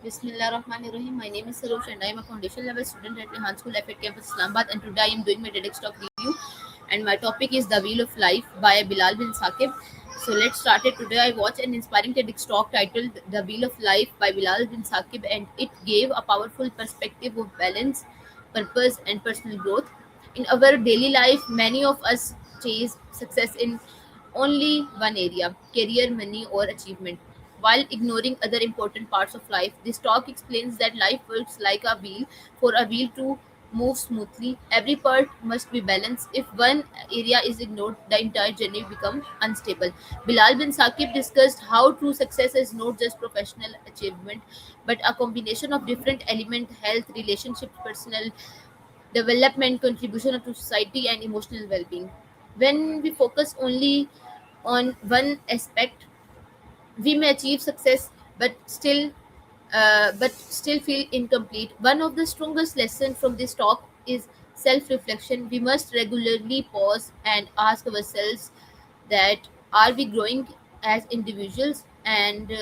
Bismillahirrahmanirrahim. My name is Sarosh and I am a foundation level student at Rehan School Life at Campus Islamabad, and today I am doing my TEDx talk review, and my topic is The Wheel of Life by Bilal bin Saqib. So let's start it. Today I watched an inspiring TEDx talk titled The Wheel of Life by Bilal bin Saqib, and it gave a powerful perspective of balance, purpose and personal growth. In our daily life, many of us chase success in only one area: career, money, or achievement, while ignoring other important parts of life. This talk explains that life works like a wheel. For a wheel to move smoothly, every part must be balanced. If one area is ignored, the entire journey becomes unstable. Bilal bin Saqib discussed how true success is not just professional achievement, but a combination of different elements: health, relationships, personal development, contribution to society, and emotional well-being. When we focus only on one aspect, we may achieve success but still feel incomplete. One of the strongest lessons from this talk is self-reflection. We must regularly pause and ask ourselves that are we growing as individuals, and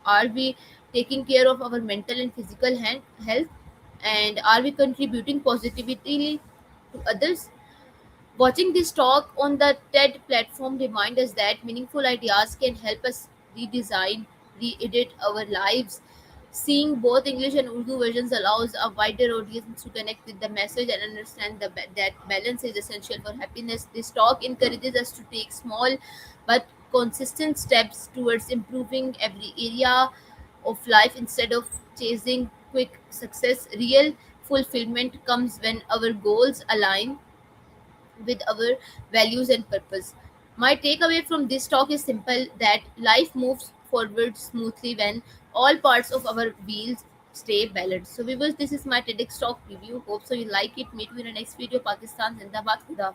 are we taking care of our mental and physical health, and are we contributing positively to others. Watching this talk on the TED platform reminds us that meaningful ideas can help us redesign, re-edit our lives. Seeing both English and Urdu versions allows a wider audience to connect with the message and understand that balance is essential for happiness. This talk encourages us to take small but consistent steps towards improving every area of life instead of chasing quick success. Real fulfillment comes when our goals align with our values and purpose. My takeaway from this talk is simple: that life moves forward smoothly when all parts of our wheels stay balanced. So, viewers, this is my TEDx talk review. Hope so you like it. Meet you in the next video. Pakistan Zindabad. Khuda